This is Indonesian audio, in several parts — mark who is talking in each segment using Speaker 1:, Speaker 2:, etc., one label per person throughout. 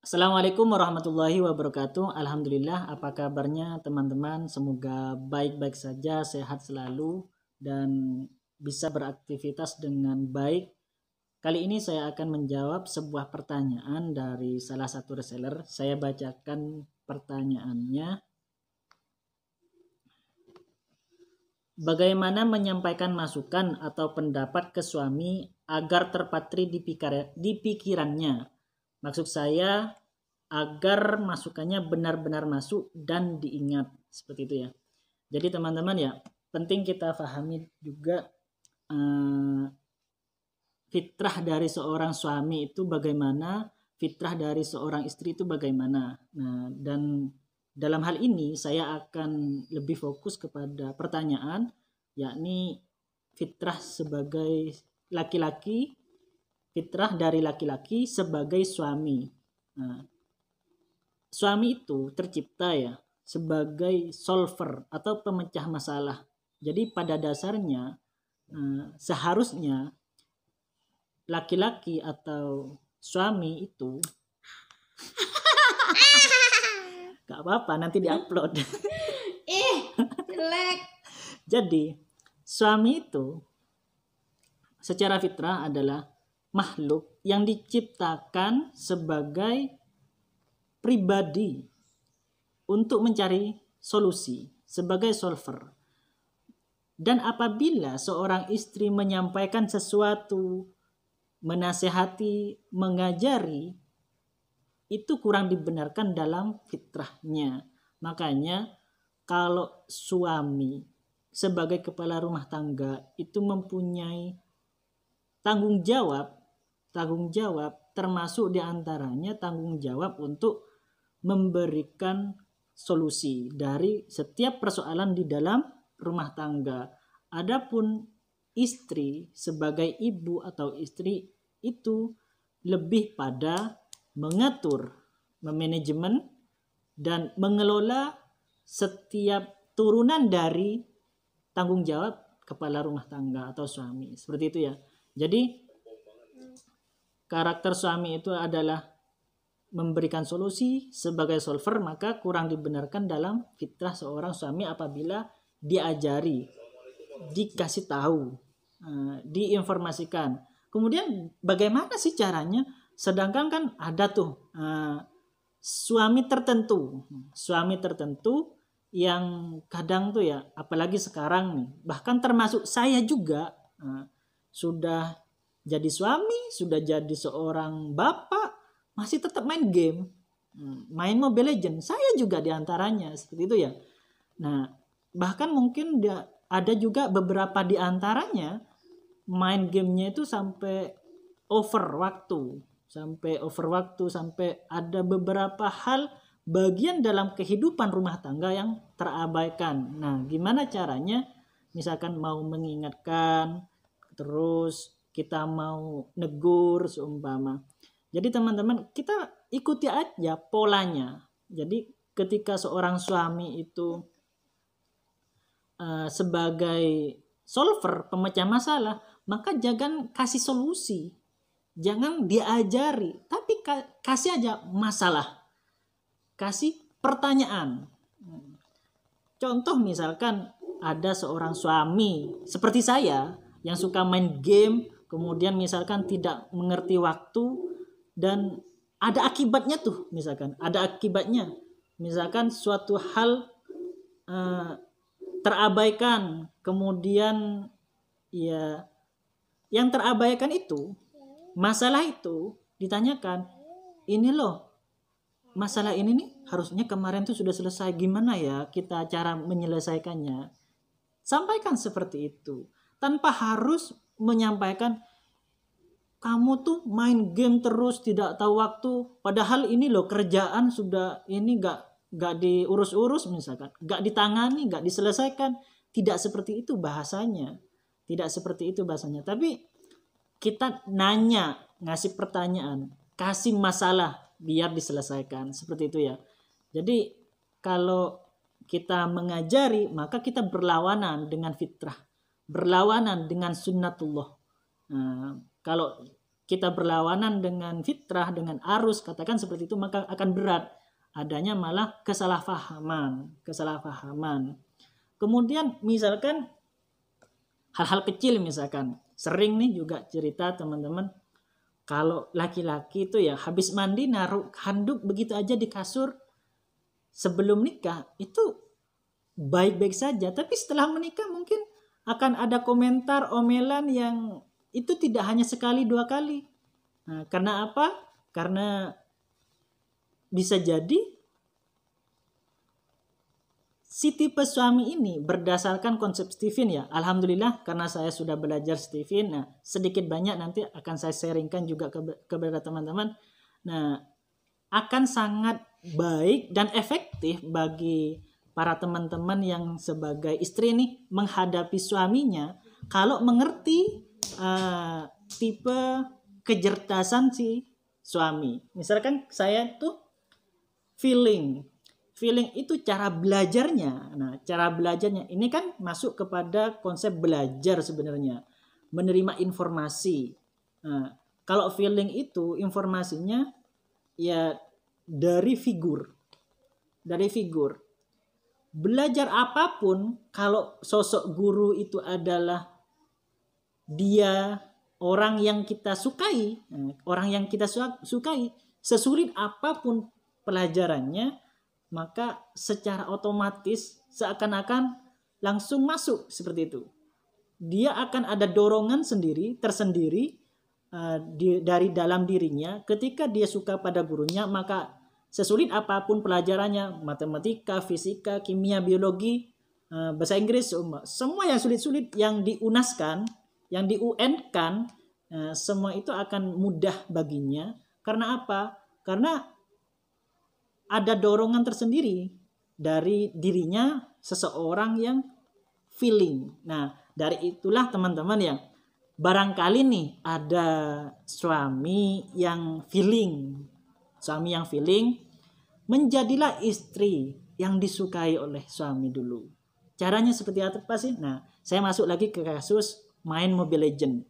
Speaker 1: Assalamualaikum warahmatullahi wabarakatuh. Alhamdulillah, apa kabarnya teman-teman? Semoga baik-baik saja, sehat selalu, dan bisa beraktivitas dengan baik. Kali ini saya akan menjawab sebuah pertanyaan dari salah satu reseller. Saya bacakan pertanyaannya. Bagaimana menyampaikan masukan atau pendapat ke suami agar terpatri di pikirannya? Maksud saya agar masukannya benar-benar masuk dan diingat, seperti itu ya. Jadi teman-teman ya, penting kita pahami juga fitrah dari seorang suami itu bagaimana, fitrah dari seorang istri itu bagaimana. Nah, dan dalam hal ini saya akan lebih fokus kepada pertanyaan, yakni fitrah sebagai laki-laki, fitrah dari laki-laki sebagai suami. Nah, suami itu tercipta ya sebagai solver atau pemecah masalah. Jadi pada dasarnya seharusnya laki-laki atau suami itu gak apa-apa nanti diupload.
Speaker 2: Jelek.
Speaker 1: Jadi suami itu secara fitrah adalah makhluk yang diciptakan sebagai pribadi untuk mencari solusi sebagai solver. Dan apabila seorang istri menyampaikan sesuatu, menasehati, mengajari, itu kurang dibenarkan dalam fitrahnya. Makanya kalau suami sebagai kepala rumah tangga itu mempunyai tanggung jawab termasuk diantaranya tanggung jawab untuk memberikan solusi dari setiap persoalan di dalam rumah tangga. Adapun istri sebagai ibu atau istri itu lebih pada mengatur, memanajemen, dan mengelola setiap turunan dari tanggung jawab kepala rumah tangga atau suami. Seperti itu ya. Jadi karakter suami itu adalah memberikan solusi sebagai solver, maka kurang dibenarkan dalam fitrah seorang suami apabila diajari, dikasih tahu, diinformasikan. Kemudian bagaimana sih caranya? Sedangkan kan ada tuh suami tertentu yang kadang tuh ya, apalagi sekarang nih, bahkan termasuk saya juga sudah jadi suami, sudah jadi seorang bapak, masih tetap main game, main Mobile Legends. Saya juga diantaranya seperti itu ya. Nah, bahkan mungkin ada juga beberapa diantaranya main gamenya itu sampai over waktu, sampai ada beberapa hal bagian dalam kehidupan rumah tangga yang terabaikan. Nah, gimana caranya? Misalkan mau mengingatkan, terus kita mau negur seumpama. Jadi teman-teman, kita ikuti aja polanya. Jadi ketika seorang suami itu sebagai solver, pemecah masalah, maka jangan kasih solusi, jangan diajari, tapi kasih aja masalah, kasih pertanyaan. Contoh misalkan ada seorang suami seperti saya yang suka main game, kemudian misalkan tidak mengerti waktu, dan ada akibatnya tuh, misalkan suatu hal terabaikan, kemudian ya yang terabaikan itu, masalah itu ditanyakan, ini loh masalah ini nih harusnya kemarin tuh sudah selesai, gimana ya kita cara menyelesaikannya. Sampaikan seperti itu tanpa harus menyampaikan kamu tuh main game terus tidak tahu waktu, padahal ini loh kerjaan sudah ini gak diurus-urus, misalkan gak ditangani, gak diselesaikan. Tidak seperti itu bahasanya, tapi kita nanya, ngasih pertanyaan, kasih masalah biar diselesaikan, seperti itu ya. Jadi kalau kita mengajari, maka kita berlawanan dengan fitrah, berlawanan dengan sunnatullah. Nah, kalau kita berlawanan dengan fitrah, dengan arus, katakan seperti itu, maka akan berat. Adanya malah kesalahpahaman. Kemudian misalkan hal-hal kecil, misalkan sering nih juga cerita teman-teman, kalau laki-laki itu ya habis mandi naruh handuk begitu aja di kasur sebelum nikah, itu baik-baik saja, tapi setelah menikah mungkin akan ada komentar, omelan yang itu tidak hanya sekali dua kali. Nah, karena apa? Karena bisa jadi si tipe suami ini berdasarkan konsep Stephen ya. Alhamdulillah karena saya sudah belajar Stephen. Nah, sedikit banyak nanti akan saya sharingkan juga kepada teman-teman. Nah, akan sangat baik dan efektif bagi para teman-teman yang sebagai istri nih menghadapi suaminya kalau mengerti tipe kecerdasan si suami. Misalkan saya tuh feeling itu cara belajarnya. Nah, cara belajarnya ini kan masuk kepada konsep belajar sebenarnya, menerima informasi. Nah, kalau feeling itu informasinya ya dari figur. Belajar apapun kalau sosok guru itu adalah dia orang yang kita sukai, sesulit apapun pelajarannya, maka secara otomatis seakan-akan langsung masuk seperti itu. Dia akan ada dorongan tersendiri dari dalam dirinya. Ketika dia suka pada gurunya, maka sesulit apapun pelajarannya, matematika, fisika, kimia, biologi, bahasa Inggris, semua yang sulit-sulit, yang diunaskan, yang di-UN-kan, semua itu akan mudah baginya. Karena apa? Karena ada dorongan tersendiri dari dirinya seseorang yang feeling. Nah, dari itulah teman-teman yang barangkali nih ada suami yang feeling, menjadilah istri yang disukai oleh suami dulu. Caranya seperti apa sih? Nah, saya masuk lagi ke kasus main Mobile Legends.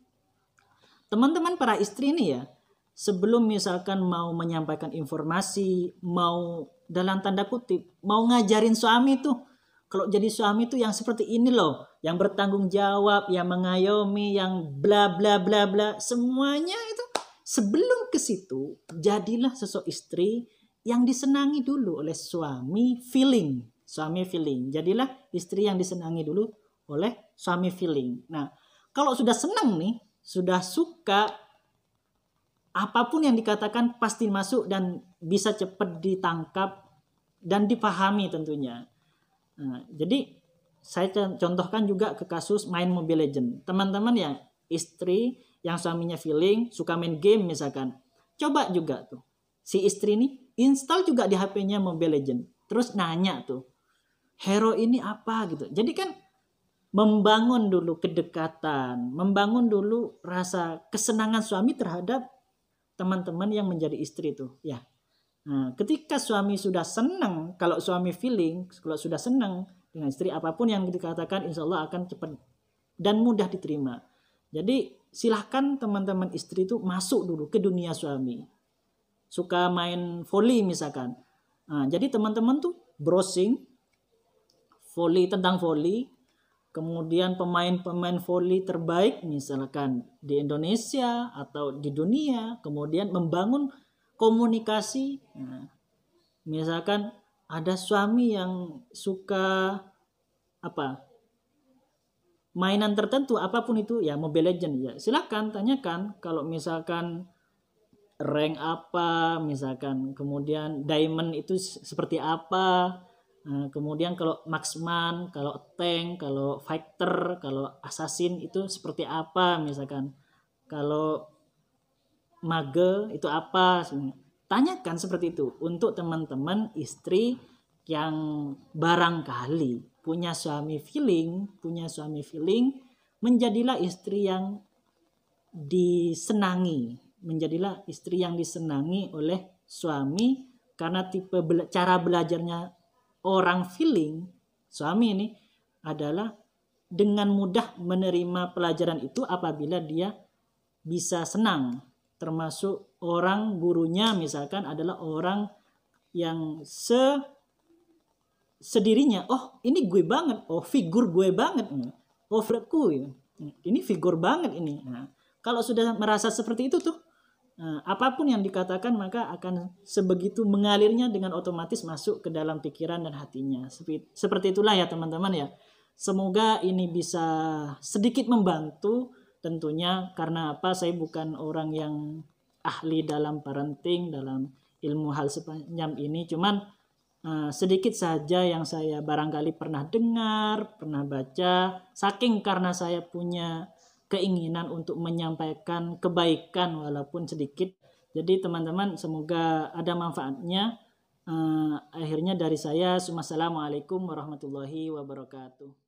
Speaker 1: Teman-teman para istri ini ya, sebelum misalkan mau menyampaikan informasi, mau dalam tanda kutip, mau ngajarin suami tuh, kalau jadi suami tuh yang seperti ini loh, yang bertanggung jawab, yang mengayomi, yang bla bla bla bla, semuanya itu sebelum ke situ, jadilah sosok istri yang disenangi dulu oleh suami feeling. Jadilah istri yang disenangi dulu oleh suami feeling. Nah, kalau sudah senang nih, sudah suka, apapun yang dikatakan pasti masuk dan bisa cepat ditangkap dan dipahami tentunya. Nah, jadi saya contohkan juga ke kasus main Mobile Legends. Teman-teman ya, istri yang suaminya feeling, suka main game misalkan. Coba juga tuh, si istri ini install juga di HP-nya Mobile Legends. Terus nanya tuh, hero ini apa gitu. Jadi kan membangun dulu kedekatan, membangun dulu rasa kesenangan suami terhadap teman-teman yang menjadi istri itu ya. Nah, ketika suami sudah senang, kalau suami feeling, kalau sudah senang dengan istri, apapun yang dikatakan insya Allah akan cepat dan mudah diterima. Jadi silahkan teman-teman istri itu masuk dulu ke dunia suami. Suka main volley misalkan. Nah, jadi teman-teman tuh browsing tentang volley, kemudian pemain-pemain volley terbaik misalkan di Indonesia atau di dunia, kemudian membangun komunikasi. Nah, misalkan ada suami yang suka mainan tertentu, apapun itu ya, Mobile Legends ya, silakan tanyakan kalau misalkan rank apa, misalkan kemudian diamond itu seperti apa. Kemudian kalau marksman, kalau tank, kalau fighter, kalau assassin itu seperti apa misalkan. Kalau mage itu apa? Tanyakan seperti itu untuk teman-teman istri yang barangkali punya suami feeling, menjadilah istri yang disenangi, oleh suami karena tipe cara belajarnya orang feeling, suami ini adalah dengan mudah menerima pelajaran itu apabila dia bisa senang termasuk orang gurunya misalkan adalah orang yang sedirinya, oh ini gue banget, oh figur gue banget, oh figur ini figur banget ini. Nah, kalau sudah merasa seperti itu tuh, apapun yang dikatakan maka akan sebegitu mengalirnya dengan otomatis masuk ke dalam pikiran dan hatinya. Seperti itulah ya teman-teman ya. Semoga ini bisa sedikit membantu tentunya, karena apa, saya bukan orang yang ahli dalam parenting, dalam ilmu hal semacam ini, cuman sedikit saja yang saya barangkali pernah dengar, pernah baca, saking karena saya punya keinginan untuk menyampaikan kebaikan walaupun sedikit. Jadi teman-teman semoga ada manfaatnya. Akhirnya dari saya, Assalamualaikum warahmatullahi wabarakatuh.